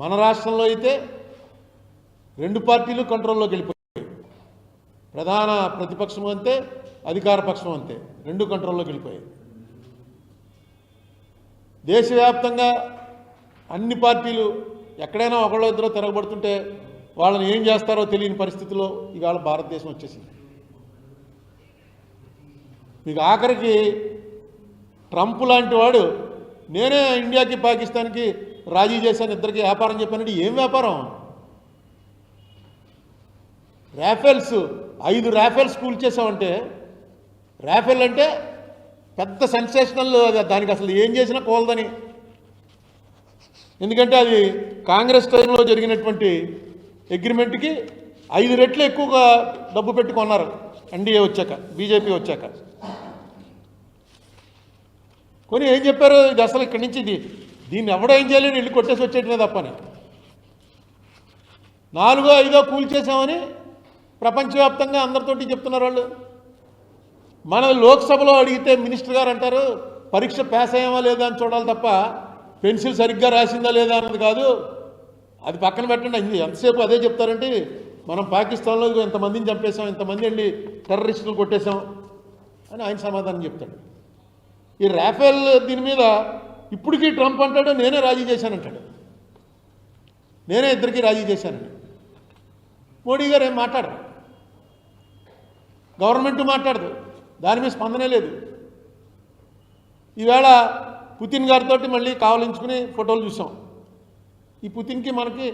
మన రాష్ట్రంలో అయితే రెండు పార్టీలు కంట్రోల్లోకి వెళ్ళిపోయాయి. ప్రధాన ప్రతిపక్షం అంతే, అధికార పక్షం అంతే, రెండు కంట్రోల్లోకి వెళ్ళిపోయాయి. దేశవ్యాప్తంగా అన్ని పార్టీలు ఎక్కడైనా ఒకళ్ళో ఇద్దరో తిరగబడుతుంటే వాళ్ళని ఏం చేస్తారో తెలియని పరిస్థితిలో ఇవాళ భారతదేశం వచ్చేసింది. మీకు ఆఖరికి ట్రంప్ లాంటి వాడు నేనే ఇండియాకి పాకిస్తాన్కి రాజీ చేశాను, ఇద్దరికి వ్యాపారం చెప్పానంటే ఏం వ్యాపారం? రాఫెల్స్ 5 రాఫెల్స్ కూల్చేసామంటే, రాఫెల్ అంటే పెద్ద సెన్సేషనల్, దానికి అసలు ఏం చేసినా కోలదని. ఎందుకంటే అది కాంగ్రెస్ టైంలో జరిగినటువంటి అగ్రిమెంట్కి 5 రెట్లు ఎక్కువగా డబ్బు పెట్టుకున్నారు ఎన్డీఏ వచ్చాక, బీజేపీ వచ్చాక. కొని ఏం చెప్పారు, ఇది అసలు ఇక్కడి నుంచి దీన్ని ఎవడో ఏం చేయలేని వెళ్ళి కొట్టేసి వచ్చేటమే తప్పని. 4ో 5ో కూల్చేసామని ప్రపంచవ్యాప్తంగా అందరితోటి చెప్తున్నారు వాళ్ళు. మన లోక్సభలో అడిగితే మినిస్టర్ గారు అంటారు పరీక్ష పాస్ అయ్యామా లేదా అని చూడాలి తప్ప పెన్సిల్ సరిగ్గా రాసిందా లేదా అన్నది కాదు. అది పక్కన పెట్టండి, ఎంతసేపు అదే చెప్తారంటే మనం పాకిస్తాన్లో ఇంతమందిని చంపేశాం, ఇంతమంది అండి టెర్రరిస్టులు కొట్టేశాం అని ఆయన సమాధానం చెప్తాడు. ఈ రాఫెల్ దీని మీద ఇప్పటికీ ట్రంప్ అంటాడు నేనే రాజీ చేశానంటాడు, నేనే ఇద్దరికి రాజీ చేశానని. మోడీ గారు ఏం మాట్లాడరు, గవర్నమెంట్ మాట్లాడదు, దాని మీద స్పందనే లేదు. ఈవేళ పుతిన్ గారితో మళ్ళీ కావలించుకుని ఫోటోలు చూసాం. ఈ పుతిన్కి మనకి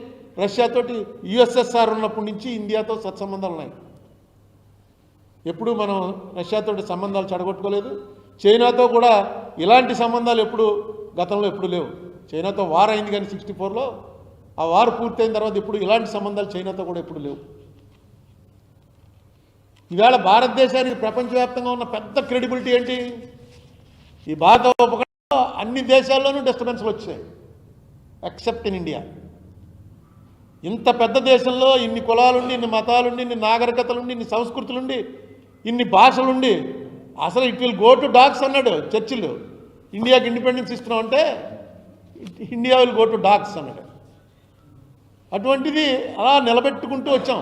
రష్యాతోటి యుఎస్ఎస్ఆర్ ఉన్నప్పటి నుంచి ఇండియాతో సత్సంబంధాలు ఉన్నాయి. ఎప్పుడు మనం రష్యాతో సంబంధాలు చెడగొట్టుకోలేదు. చైనాతో కూడా ఇలాంటి సంబంధాలు గతంలో ఎప్పుడు లేవు. చైనాతో వార్ అయింది కానీ 64లో, ఆ వార్ పూర్తయిన తర్వాత ఇప్పుడు ఇలాంటి సంబంధాలు చైనాతో కూడా ఎప్పుడు లేవు. ఈవేళ భారతదేశానికి ప్రపంచవ్యాప్తంగా ఉన్న పెద్ద క్రెడిబిలిటీ ఏంటి? ఈ భారత ఉపఖండంలో అన్ని దేశాల్లోనూ డిస్టర్బెన్స్లు వచ్చాయి ఎక్సెప్ట్ ఇన్ ఇండియా. ఇంత పెద్ద దేశంలో ఇన్ని కులాలుండి, ఇన్ని మతాలుండి, ఇన్ని నాగరికతలుండి, ఇన్ని సంస్కృతులుండి, ఇన్ని భాషలుండి అసలు it will go to dogs అన్నాడు చర్చిల్. ఇండియాకి ఇండిపెండెన్స్ ఇస్తున్నాం అంటే India will go to dogs అన్నాడు. అటువంటిది అలా నిలబెట్టుకుంటూ వచ్చాం.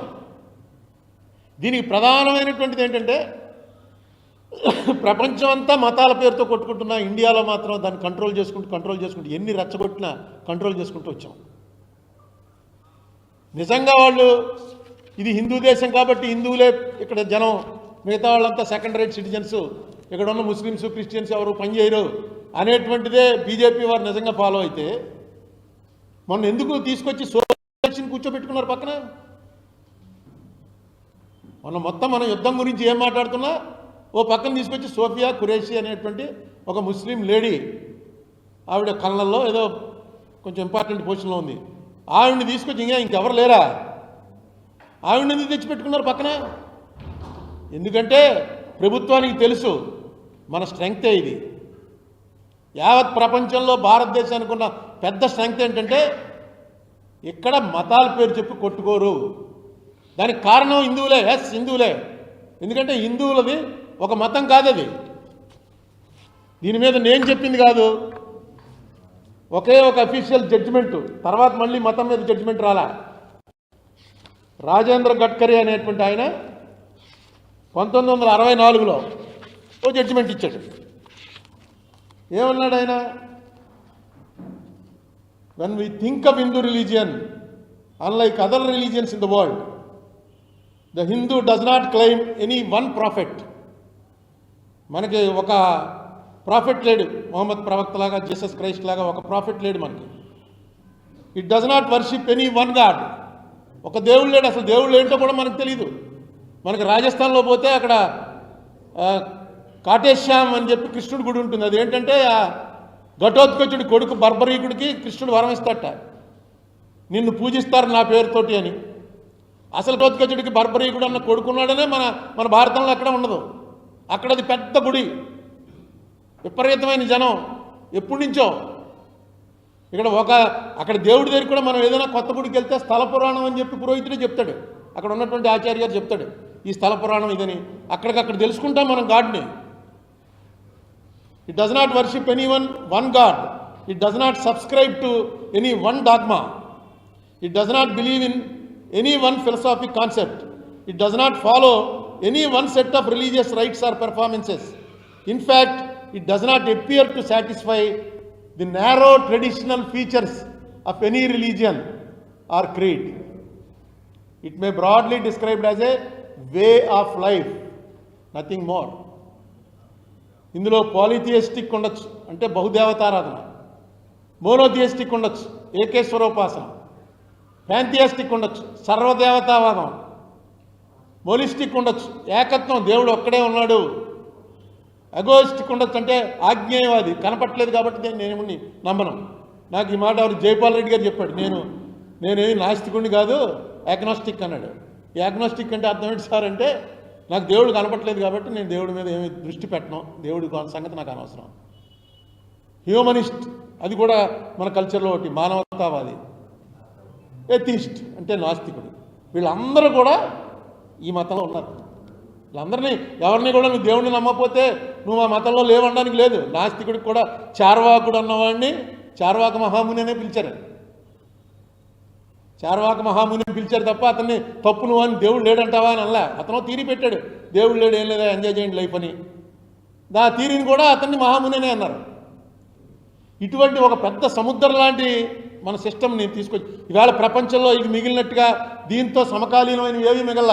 దీనికి ప్రధానమైనటువంటిది ఏంటంటే ప్రపంచం అంతా మతాల పేరుతో కొట్టుకుంటున్నా ఇండియాలో మాత్రం దాన్ని కంట్రోల్ చేసుకుంటూ ఎన్ని రెచ్చగొట్టినా కంట్రోల్ చేసుకుంటూ వచ్చాం. నిజంగా వాళ్ళు ఇది హిందూ దేశం కాబట్టి హిందువులే ఇక్కడ జనం, మిగతా వాళ్ళంతా సెకండ్ రేట్ సిటిజన్స్, ఇక్కడ ఉన్న ముస్లిమ్స్ క్రిస్టియన్స్ ఎవరు పనిచేయరు అనేటువంటిదే బీజేపీ వారు నిజంగా ఫాలో అయితే మొన్న ఎందుకు తీసుకొచ్చి సోషల్ కూర్చోబెట్టుకున్నారు పక్కన? మొత్తం మనం యుద్ధం గురించి ఏం మాట్లాడుతున్నా ఓ పక్కన తీసుకొచ్చి సోఫియా ఖురేషీ అనేటువంటి ఒక ముస్లిం లేడీ, ఆవిడ కళ్ళల్లో ఏదో కొంచెం ఇంపార్టెంట్ పొజిషన్లో ఉంది, ఆవిడని తీసుకొచ్చి ఇంకెవరు లేరా? ఆవిడని ఎందుకు తెచ్చిపెట్టుకున్నారు పక్కన? ఎందుకంటే ప్రభుత్వానికి తెలుసు మన స్ట్రెంగ్తే ఇది. యావత్ ప్రపంచంలో భారతదేశానికి ఉన్న పెద్ద స్ట్రెంగ్త్ ఏంటంటే ఇక్కడ మతాల పేరు చెప్పి కొట్టుకోరు. దానికి కారణం హిందువులే. ఎస్, హిందువులే. ఎందుకంటే హిందువులది ఒక మతం కాదది. దీని మీద నేను చెప్పింది కాదు, ఒకే ఒక అఫీషియల్ జడ్జిమెంట్, తర్వాత మళ్ళీ మతం మీద జడ్జిమెంట్ రాలా. రాజేంద్ర గడ్కరీ అనేటువంటి ఆయన 1964లో ఓ జడ్జిమెంట్ ఇచ్చాడు. ఏమన్నాడు ఆయన? when we think of Hindu religion, unlike other religions in the world, the Hindu does not claim any one prophet. మనకి ఒక ప్రాఫిట్ లేడు, మొహమ్మద్ ప్రవక్త లాగా, జీసస్ క్రైస్ట్ లాగా ఒక ప్రాఫిట్ లేడు మనకి. It does not worship any one God. ఒక దేవుడు లేడు, అసలు దేవుళ్ళు ఏంటో కూడా మనకు తెలియదు. మనకి రాజస్థాన్లో పోతే అక్కడ కాటేశ్యామ్ అని చెప్పి కృష్ణుడి గుడి ఉంటుంది. అది ఏంటంటే ఘటోత్కచుడి కొడుకు బర్బరీకుడికి కృష్ణుడు వరం ఇస్తాట, నిన్ను పూజిస్తారు నా పేరుతోటి అని. అసలు ఘటోత్కచుడికి బర్బరీకుడు అన్న కొడుకున్నాడనే మన భారతంలో ఎక్కడ ఉండదు. అక్కడ అది పెద్ద గుడి, విపరీతమైన జనం ఎప్పటి నుంచో. అక్కడ దేవుడి దగ్గర కూడా మనం ఏదైనా కొత్త గుడికి వెళ్తే స్థల పురాణం అని చెప్పి పురోహితుడే చెప్తాడు, అక్కడ ఉన్నటువంటి ఆచార్య గారు చెప్తాడు ఈ స్థల పురాణం ఇదని. అక్కడికక్కడ తెలుసుకుంటాం మనం గాడ్ని. It does not worship any one god. It does not subscribe to any one dogma. It does not believe in any one philosophic concept. It does not follow any one set of religious rites or performances. In fact, it does not appear to satisfy the narrow traditional features of any religion or creed. It may broadly described as a way of life, nothing more. ఇందులో పాలిథియిస్టిక్ ఉండొచ్చు, అంటే బహుదేవతారాధన, monotheistic ఉండొచ్చు, ఏకేశ్వరోపాసన, ప్యాంథియిస్టిక్ ఉండొచ్చు, సర్వదేవతావాదం, మోలిస్టిక్ ఉండొచ్చు, ఏకత్వం, దేవుడు ఒక్కడే ఉన్నాడు, అగోయిస్టిక్ ఉండొచ్చు, అంటే ఆజ్ఞేయవాది, కనపట్లేదు కాబట్టి నేను నమ్మను. నాకు ఈ మాట ఎవరు జైపాల్ రెడ్డి గారు చెప్పాడు, నేనేమి నాస్తికుడిని కాదు, యాగ్నోస్టిక్ అన్నాడు. యాగ్నోస్టిక్ అంటే అర్థం ఏంటి సార్ అంటే, నాకు దేవుడు కనపట్లేదు కాబట్టి నేను దేవుడి మీద ఏమి దృష్టి పెట్టను, దేవుడి సంగతి నాకు అనవసరం. హ్యూమనిస్ట్, అది కూడా మన కల్చర్లో ఒకటి, మానవతావాది. ఎథిస్ట్ అంటే నాస్తికుడు. వీళ్ళందరూ కూడా ఈ మతంలో ఉన్నారు. వీళ్ళందరినీ ఎవరిని కూడా నువ్వు దేవుడిని నమ్మకపోతే నువ్వు ఆ మతంలో లేవనడానికి లేదు. నాస్తికుడికి కూడా చార్వాకుడు అన్నవాడిని చార్వాక మహాముని అనే పిలిచారు. చార్వాక మహాముని పిలిచారు తప్ప అతన్ని తప్పు నువ్వు అని దేవుడు లేడంటావా అని అనలే. అతను తీరి పెట్టాడు, దేవుడు లేడు, ఏం లేదా, ఎంజాయ్ చేయండి లైఫ్ అని. దా తీరిని కూడా అతన్ని మహామునినే అన్నారు. ఇటువంటి ఒక పెద్ద సముద్రం లాంటి మన సిస్టమ్ని తీసుకొచ్చి ఇవాళ ప్రపంచంలో ఇది మిగిలినట్టుగా దీంతో సమకాలీనమైనవి ఏవి మిగల.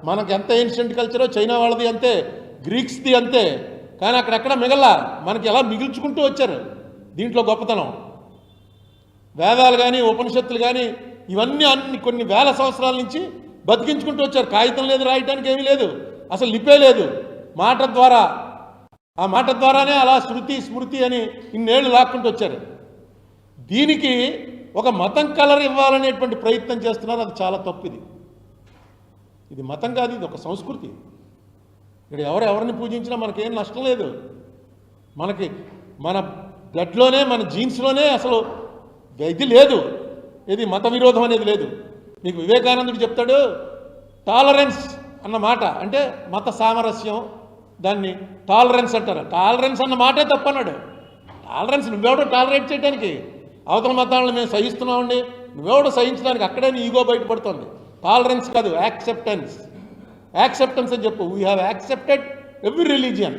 మనకు ఎంత ఏన్షియంట్ కల్చరో చైనా వాళ్ళది అంతే, గ్రీక్స్ది అంతే, కానీ అక్కడెక్కడ మిగల. మనకి ఎలా మిగిల్చుకుంటూ వచ్చారు. దీంట్లో గొప్పతనం వేదాలు కానీ ఉపనిషత్తులు కానీ ఇవన్నీ కొన్ని వేల సంవత్సరాల నుంచి బతికించుకుంటూ వచ్చారు. కాగితం లేదు, రాయటానికి ఏమీ లేదు, అసలు లిపే లేదు. మాట ద్వారా, ఆ మాట ద్వారానే అలా శృతి స్మృతి అని ఇన్నేళ్ళు లాక్కుంటూ వచ్చారు. దీనికి ఒక మతం కలర్ ఇవ్వాలనేటువంటి ప్రయత్నం చేస్తున్నారు. అది చాలా తప్పు. ఇది మతం కాదు, ఇది ఒక సంస్కృతి. ఇక్కడ ఎవరిని పూజించినా మనకేం నష్టం లేదు. మనకి మన బ్లడ్లోనే మన జీన్స్లోనే అసలు ఇది లేదు, ఇది మత విరోధం అనేది లేదు. మీకు వివేకానందుడు చెప్తాడు, టాలరెన్స్ అన్న మాట అంటే మత సామరస్యం, దాన్ని టాలరెన్స్ అంటారు. టాలరెన్స్ అన్న మాటే తప్పన్నాడు. టాలరెన్స్ నువ్వెవడో టాలరేట్ చేయడానికి, అవతల మతాలను మేము సహిస్తున్నామండి, నువ్వెవడో సహించడానికి, అక్కడే నీ ఈగో బయటపడుతుంది. టాలరెన్స్ కాదు, యాక్సెప్టెన్స్. యాక్సెప్టెన్స్ అని చెప్పు. We have accepted every religion.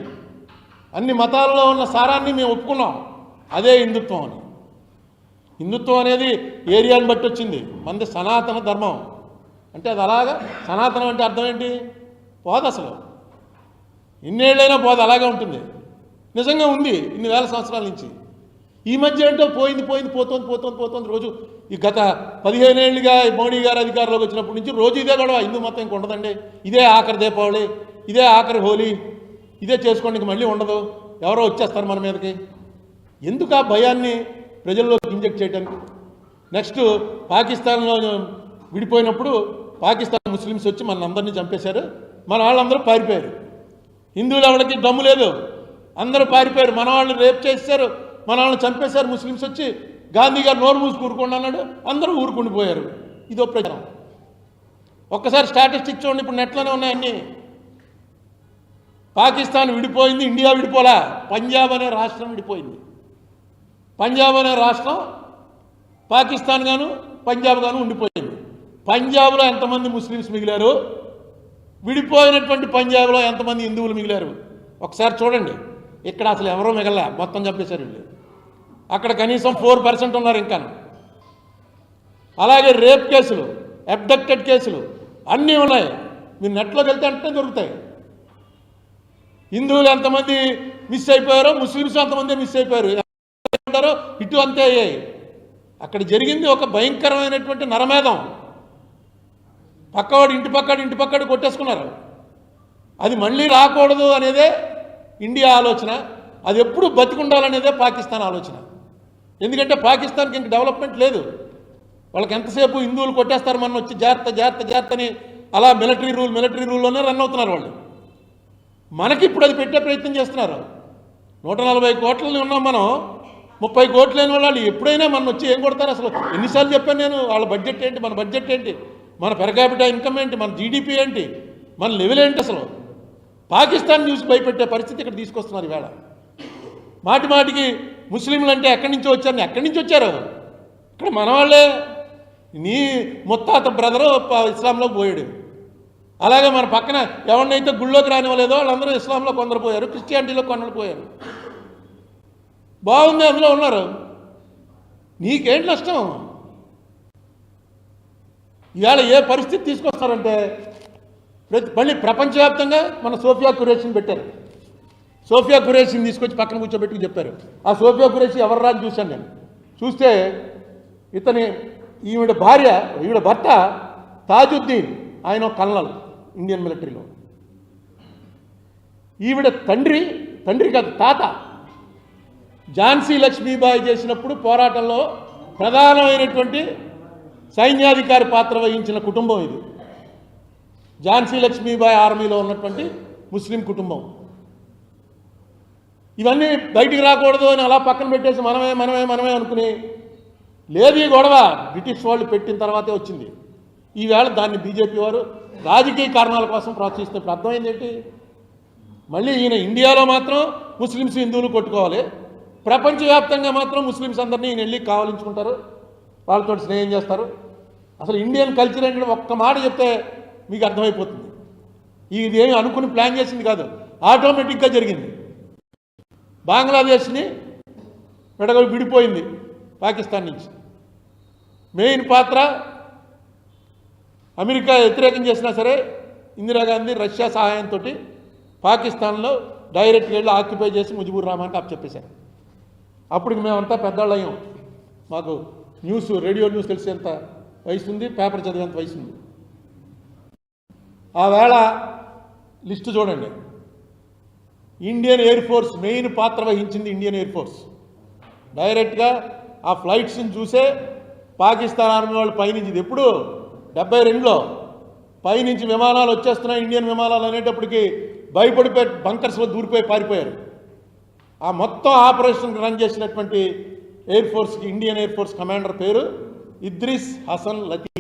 అన్ని మతాలలో ఉన్న సారాన్ని మేము ఒప్పుకున్నాం. అదే హిందుత్వం అని. హిందుత్వం అనేది ఏరియాని బట్టి వచ్చింది. మనది సనాతన ధర్మం అంటే అది అలాగా. సనాతనం అంటే అర్థం ఏంటి? పోదు అసలు, ఇన్నేళ్ళైనా పోదు, అలాగే ఉంటుంది. నిజంగా ఉంది ఇన్ని వేల సంవత్సరాల నుంచి. ఈ మధ్య ఏంటో పోతుంది. రోజు ఈ గత 15 ఏళ్ళుగా మోడీ గారు అధికారంలోకి వచ్చినప్పటి నుంచి రోజు ఇదే గొడవ. హిందూ మతం ఇంక ఉండదండి, ఇదే ఆఖరి దీపావళి, ఇదే ఆఖరి హోలీ, ఇదే చేసుకోండి, ఇంక మళ్ళీ ఉండదు, ఎవరో వచ్చేస్తారు మన మీదకి. ఎందుకు ఆ భయాన్ని ప్రజల్లోకి ఇంజెక్ట్ చేయడానికి? నెక్స్ట్ పాకిస్తాన్లో విడిపోయినప్పుడు పాకిస్తాన్ ముస్లిమ్స్ వచ్చి మన అందరినీ చంపేశారు. మన వాళ్ళందరూ పారిపోయారు. హిందువులు ఎవరికి దమ్ము లేదు, అందరూ పారిపోయారు. మన వాళ్ళని రేప్ చేశారు, మన వాళ్ళని చంపేశారు. ముస్లిమ్స్ వచ్చి గాంధీ గారు నోరు మూసి ఊరుకోండి అన్నాడు, అందరూ ఊరుకుండిపోయారు. ఇదో ప్రచారం. ఒక్కసారి స్టాటిస్టిక్స్ చూడండి, ఇప్పుడు నెట్లోనే ఉన్నాయన్నీ. పాకిస్తాన్ విడిపోయింది, ఇండియా విడిపోలా. పంజాబ్ అనే రాష్ట్రం విడిపోయింది. పంజాబ్ అనే రాష్ట్రం పాకిస్తాన్ గాను పంజాబ్ గాను ఉండిపోయింది. పంజాబ్లో ఎంతమంది ముస్లిమ్స్ మిగిలారు, విడిపోయినటువంటి పంజాబ్లో ఎంతమంది హిందువులు మిగిలారు ఒకసారి చూడండి. ఇక్కడ అసలు ఎవరో మిగలే, మొత్తం చంపేశారు వీళ్ళు. అక్కడ కనీసం 4% ఉన్నారు ఇంకా. అలాగే రేప్ కేసులు, అబ్డక్టెడ్ కేసులు అన్నీ ఉన్నాయి. మీరు నెట్లోకి వెళ్తే అంటే దొరుకుతాయి. హిందువులు ఎంతమంది మిస్ అయిపోయారో ముస్లిమ్స్ అంతమంది మిస్ అయిపోయారు. ఇటు అంతే అయ్యాయి. అక్కడ జరిగింది ఒక భయంకరమైనటువంటి నరమేధం. పక్కవాడు ఇంటి పక్కడు కొట్టేసుకున్నారు. అది మళ్ళీ రాకూడదు అనేదే ఇండియా ఆలోచన. అది ఎప్పుడు బతికుండాలనేదే పాకిస్తాన్ ఆలోచన. ఎందుకంటే పాకిస్తాన్కి ఇంక డెవలప్మెంట్ లేదు. వాళ్ళకి ఎంతసేపు హిందువులు కొట్టేస్తారు, మన వచ్చి జాగ్రత్త అని అలా మిలిటరీ రూల్లోనే రన్ అవుతున్నారు వాళ్ళు. మనకి ఇప్పుడు అది పెట్టే ప్రయత్నం చేస్తున్నారు. 140 కోట్లని ఉన్నాం మనం, 30 కోట్లు లేని వాళ్ళు ఎప్పుడైనా మన వచ్చి ఏం కొడతారు? అసలు ఎన్నిసార్లు చెప్పాను నేను, వాళ్ళ బడ్జెట్ ఏంటి, మన బడ్జెట్ ఏంటి, మన పెర్ క్యాపిటా ఇన్కమ్ ఏంటి, మన జీడిపి ఏంటి, మన లెవెల్ ఏంటి? అసలు పాకిస్తాన్ న్యూస్ భయపెట్టే పరిస్థితి ఇక్కడ తీసుకొస్తున్నారు ఈవేళ. మాటికి ముస్లింలు అంటే ఎక్కడి నుంచి వచ్చారు? ఇక్కడ మన వాళ్ళే. నీ ముత్తాత బ్రదరు ఇస్లాంలో పోయాడు. అలాగే మన పక్కన ఎవరినైతే గుళ్ళోకి రానివ్వలేదో వాళ్ళందరూ ఇస్లాంలో కొందరు పోయారు, క్రిస్టియానిటీలో కొందరు పోయారు. బాగుంది, అందులో ఉన్నారు. నీకేంటి నష్టం? ఇవాళ ఏ పరిస్థితి తీసుకొస్తారంటే మళ్ళీ ప్రపంచవ్యాప్తంగా మన సోఫియా ఖురేషిని పెట్టారు. సోఫియా ఖురేషిని తీసుకొచ్చి పక్కన కూర్చోబెట్టుకు చెప్పారు. ఆ సోఫియా ఖురేషి ఎవర్రా అని చూశాను నేను. చూస్తే ఈవిడ భార్య, ఈవిడ భర్త తాజుద్దీన్, ఆయన కల్నల్ ఇండియన్ మిలిటరీలో. ఈవిడ తండ్రి కాదు తాత ఝాన్సీ లక్ష్మీబాయి చేసినప్పుడు పోరాటంలో ప్రధానమైనటువంటి సైన్యాధికారి పాత్ర వహించిన కుటుంబం ఇది. ఝాన్సీ లక్ష్మీబాయి ఆర్మీలో ఉన్నటువంటి ముస్లిం కుటుంబం. ఇవన్నీ బయటికి రాకూడదు అని అలా పక్కన పెట్టేసి మనమే అనుకుని, లేదు ఈ గొడవ బ్రిటిష్ వాళ్ళు పెట్టిన తర్వాతే వచ్చింది. ఈవేళ దాన్ని బీజేపీ వారు రాజకీయ కారణాల కోసం ప్రోత్సహిస్తున్నప్పుడు అర్థమైంది ఏంటి? మళ్ళీ ఈయన ఇండియాలో మాత్రం ముస్లిమ్స్ హిందువులు కొట్టుకోవాలి, ప్రపంచవ్యాప్తంగా మాత్రం ముస్లిమ్స్ అందరినీ ఈయన వెళ్ళి కావలించుకుంటారు, వాళ్ళతో స్నేహం చేస్తారు. అసలు ఇండియన్ కల్చర్ అంటే ఒక్క మాట చెప్తే మీకు అర్థమైపోతుంది. ఇది ఏమి అనుకుని ప్లాన్ చేసింది కాదు, ఆటోమేటిక్గా జరిగింది. బంగ్లాదేశ్ని విడిపోయింది పాకిస్తాన్ నుంచి. మెయిన్ పాత్ర అమెరికా వ్యతిరేకం చేసినా సరే ఇందిరాగాంధీ రష్యా సహాయంతో పాకిస్తాన్లో డైరెక్ట్గా వెళ్ళి ఆక్యుపై చేసి ముజిబుర్ రహమాన్కి అప్పచెప్పేశారు. అప్పటికి మేమంతా పెద్దవాళ్ళు అయ్యాం. మాకు రేడియో న్యూస్ తెలిసేంత వయసు ఉంది, పేపర్ చదివేంత వయసు ఉంది. ఆ వేళ లిస్టు చూడండి. ఇండియన్ ఎయిర్ ఫోర్స్ మెయిన్ పాత్ర వహించింది. ఇండియన్ ఎయిర్ ఫోర్స్ డైరెక్ట్గా ఆ ఫ్లైట్స్ని చూసే పాకిస్తాన్ ఆర్మీ వాళ్ళు పైనుంచి, ఇది ఎప్పుడు 72లో పైనుంచి విమానాలు వచ్చేస్తున్నాయి ఇండియన్ విమానాలు అనేటప్పటికి భయపడిపోయి బంకర్స్లో దూరిపోయి పారిపోయారు. ఆ మొత్తం ఆపరేషన్ రన్ చేసినటువంటి ఎయిర్ ఫోర్స్కి ఇండియన్ ఎయిర్ ఫోర్స్ కమాండర్ పేరు ఇద్రిస్ హసన్ లతీఫ్.